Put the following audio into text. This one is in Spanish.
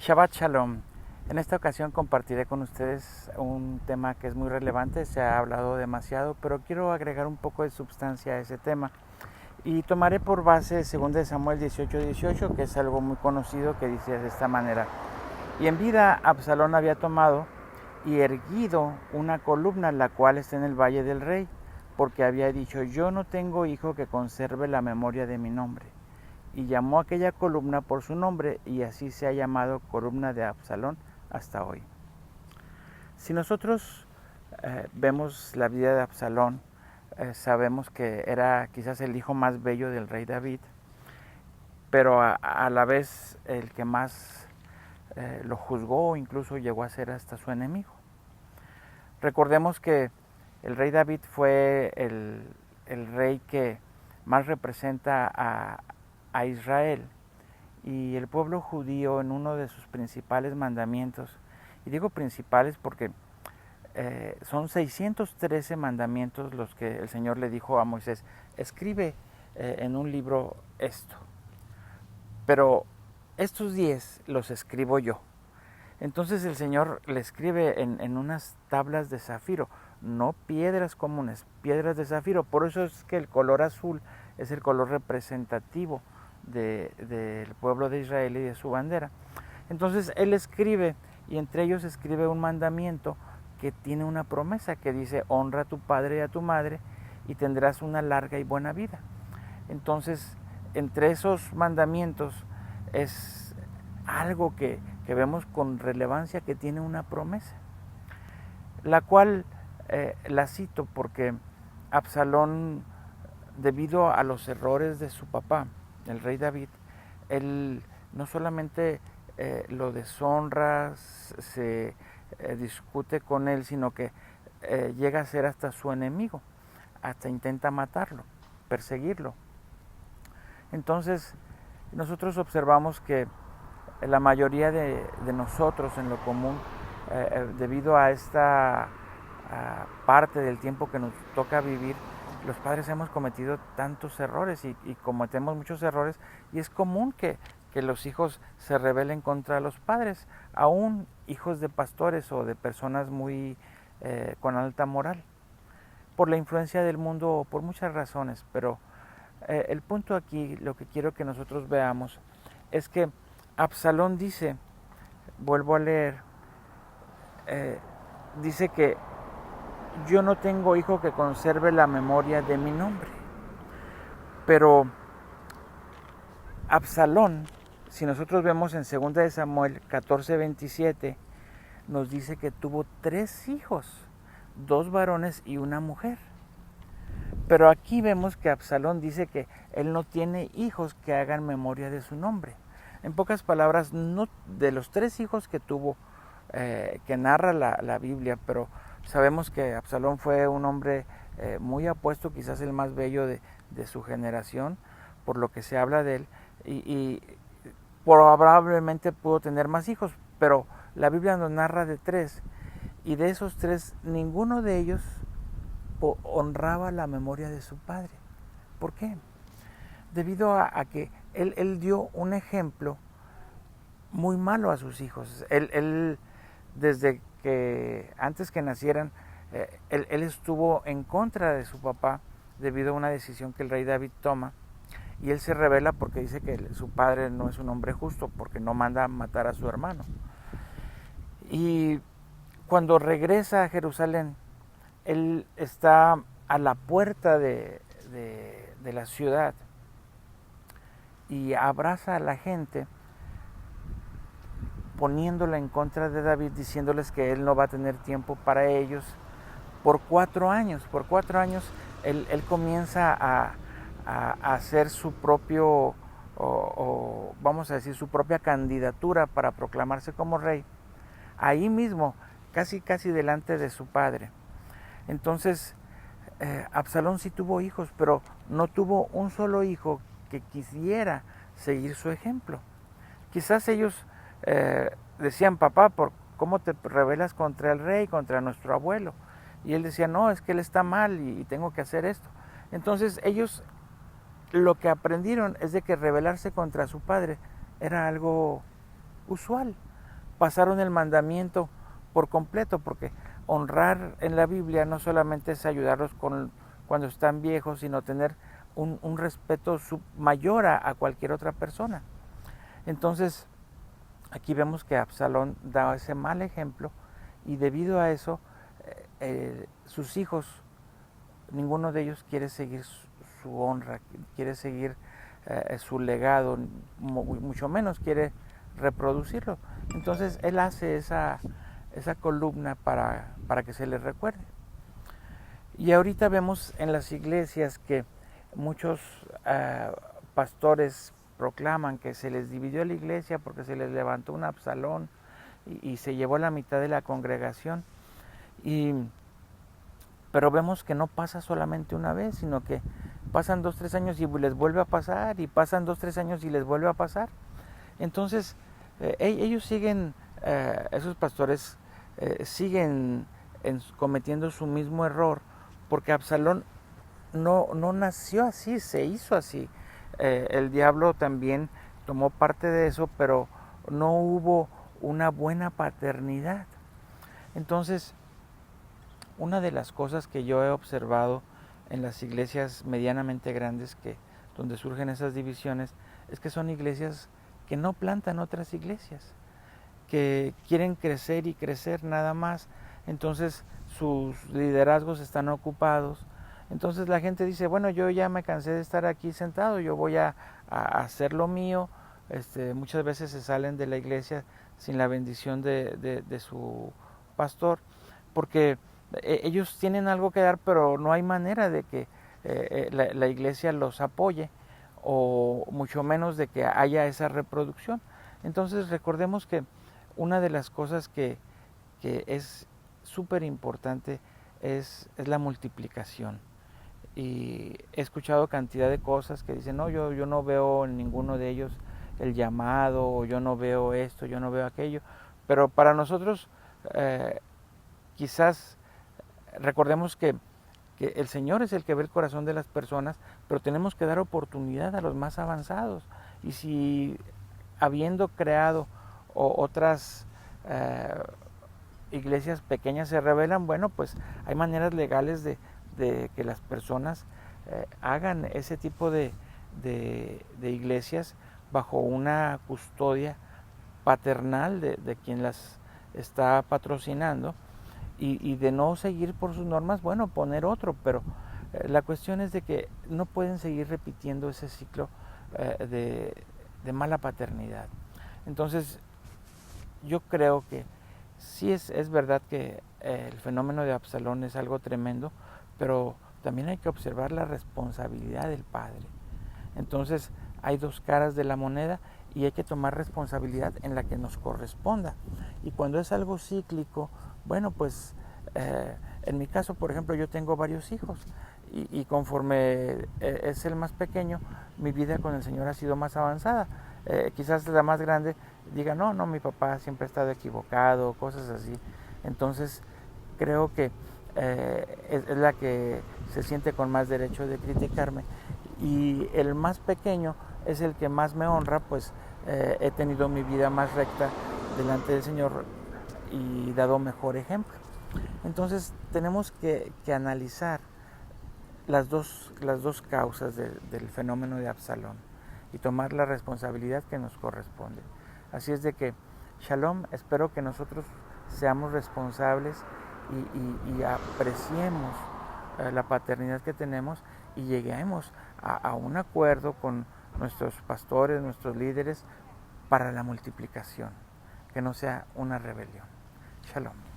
Shabbat Shalom. En esta ocasión compartiré con ustedes un tema que es muy relevante, se ha hablado demasiado, pero quiero agregar un poco de sustancia a ese tema. Y tomaré por base 2 Samuel 18:18, que es algo muy conocido, que dice de esta manera: Y en vida Absalón había tomado y erguido una columna, la cual está en el valle del rey, porque había dicho: Yo no tengo hijo que conserve la memoria de mi nombre. Y llamó aquella columna por su nombre, y así se ha llamado columna de Absalón hasta hoy. Si nosotros vemos la vida de Absalón, sabemos que era quizás el hijo más bello del rey David, pero a la vez el que más lo juzgó, incluso llegó a ser hasta su enemigo. Recordemos que el rey David fue el rey que más representa a Israel, y el pueblo judío, en uno de sus principales mandamientos, y digo principales porque son 613 mandamientos los que el Señor le dijo a Moisés: escribe en un libro esto, pero estos 10 los escribo yo. Entonces el Señor le escribe en unas tablas de zafiro, no piedras comunes, piedras de zafiro. Por eso es que el color azul es el color representativo del pueblo de Israel y de su bandera. Entonces Él escribe, y entre ellos escribe un mandamiento que tiene una promesa que dice: honra a tu padre y a tu madre y tendrás una larga y buena vida. Entonces, entre esos mandamientos es algo que vemos con relevancia, que tiene una promesa, la cual la cito porque Absalón, debido a los errores de su papá, el rey David, él no solamente lo deshonra, se discute con él, sino que llega a ser hasta su enemigo, hasta intenta matarlo, perseguirlo. Entonces, nosotros observamos que la mayoría de nosotros en lo común, debido a esta parte del tiempo que nos toca vivir, los padres hemos cometido tantos errores y cometemos muchos errores, y es común que los hijos se rebelen contra los padres, aún hijos de pastores o de personas muy con alta moral, por la influencia del mundo o por muchas razones. Pero el punto aquí, lo que quiero que nosotros veamos, es que Absalón dice, vuelvo a leer, dice que yo no tengo hijo que conserve la memoria de mi nombre. Pero Absalón, si nosotros vemos en 2 Samuel 14:27, nos dice que tuvo 3 hijos, 2 varones y una mujer. Pero aquí vemos que Absalón dice que él no tiene hijos que hagan memoria de su nombre. En pocas palabras, no, de los 3 hijos que tuvo, que narra la Biblia, pero sabemos que Absalón fue un hombre muy apuesto, quizás el más bello de su generación, por lo que se habla de él, y probablemente pudo tener más hijos, pero la Biblia nos narra de 3, y de esos 3, ninguno de ellos honraba la memoria de su padre. ¿Por qué? Debido a que él dio un ejemplo muy malo a sus hijos. Él desde que antes que nacieran, él estuvo en contra de su papá debido a una decisión que el rey David toma, y él se rebela porque dice que su padre no es un hombre justo, porque no manda a matar a su hermano. Y cuando regresa a Jerusalén, él está a la puerta de la ciudad y abraza a la gente, poniéndola en contra de David, diciéndoles que él no va a tener tiempo para ellos por 4 años. Por 4 años él comienza a hacer su propio, o vamos a decir, su propia candidatura para proclamarse como rey, ahí mismo, casi delante de su padre. Entonces, Absalón sí tuvo hijos, pero no tuvo un solo hijo que quisiera seguir su ejemplo. Quizás ellos decían: papá, ¿por cómo te rebelas contra el rey, contra nuestro abuelo? Y él decía: no, es que él está mal y tengo que hacer esto. Entonces ellos lo que aprendieron es de que rebelarse contra su padre era algo usual. pasaron el mandamiento por completo, porque honrar en la Biblia no solamente es ayudarlos cuando están viejos, sino tener un respeto mayor a cualquier otra persona. Entonces, aquí vemos que Absalón da ese mal ejemplo y debido a eso, sus hijos, ninguno de ellos quiere seguir su honra, quiere seguir su legado, mucho menos quiere reproducirlo. Entonces él hace esa columna para que se le recuerde. Y ahorita vemos en las iglesias que muchos pastores proclaman que se les dividió la iglesia porque se les levantó un Absalón y se llevó la mitad de la congregación. Pero vemos que no pasa solamente una vez, sino que pasan 2, 3 años y les vuelve a pasar, y pasan 2, 3 años y les vuelve a pasar. Entonces, ellos siguen, esos pastores siguen cometiendo su mismo error, porque Absalón no nació así, se hizo así. El diablo también tomó parte de eso, pero no hubo una buena paternidad. Entonces, una de las cosas que yo he observado en las iglesias medianamente grandes donde surgen esas divisiones es que son iglesias que no plantan otras iglesias, que quieren crecer y crecer nada más. Entonces sus liderazgos están ocupados. Entonces la gente dice, bueno, yo ya me cansé de estar aquí sentado, yo voy a hacer lo mío. Muchas veces se salen de la iglesia sin la bendición de su pastor, porque ellos tienen algo que dar, pero no hay manera de que la iglesia los apoye, o mucho menos de que haya esa reproducción. Entonces recordemos que una de las cosas que es súper importante es la multiplicación. Y he escuchado cantidad de cosas que dicen, no, yo no veo en ninguno de ellos el llamado, o yo no veo esto, yo no veo aquello. Pero para nosotros quizás recordemos que el Señor es el que ve el corazón de las personas, pero tenemos que dar oportunidad a los más avanzados. Y si habiendo creado otras iglesias pequeñas se rebelan, bueno, pues hay maneras legales de que las personas hagan ese tipo de iglesias bajo una custodia paternal de quien las está patrocinando, y de no seguir por sus normas, bueno, poner otro, pero la cuestión es de que no pueden seguir repitiendo ese ciclo de mala paternidad. Entonces, yo creo que sí es verdad que el fenómeno de Absalón es algo tremendo, pero también hay que observar la responsabilidad del padre. Entonces, hay dos caras de la moneda y hay que tomar responsabilidad en la que nos corresponda. Y cuando es algo cíclico, bueno, pues en mi caso, por ejemplo, yo tengo varios hijos y conforme es el más pequeño, mi vida con el Señor ha sido más avanzada. Quizás la más grande diga, no, mi papá siempre ha estado equivocado, cosas así. Entonces, creo que es la que se siente con más derecho de criticarme. Y el más pequeño es el que más me honra, pues he tenido mi vida más recta delante del Señor y dado mejor ejemplo. Entonces tenemos que analizar las dos causas del fenómeno de Absalón y tomar la responsabilidad que nos corresponde. Así es de que, Shalom, espero que nosotros seamos responsables y apreciemos la paternidad que tenemos y lleguemos a un acuerdo con nuestros pastores, nuestros líderes, para la multiplicación, que no sea una rebelión. Shalom.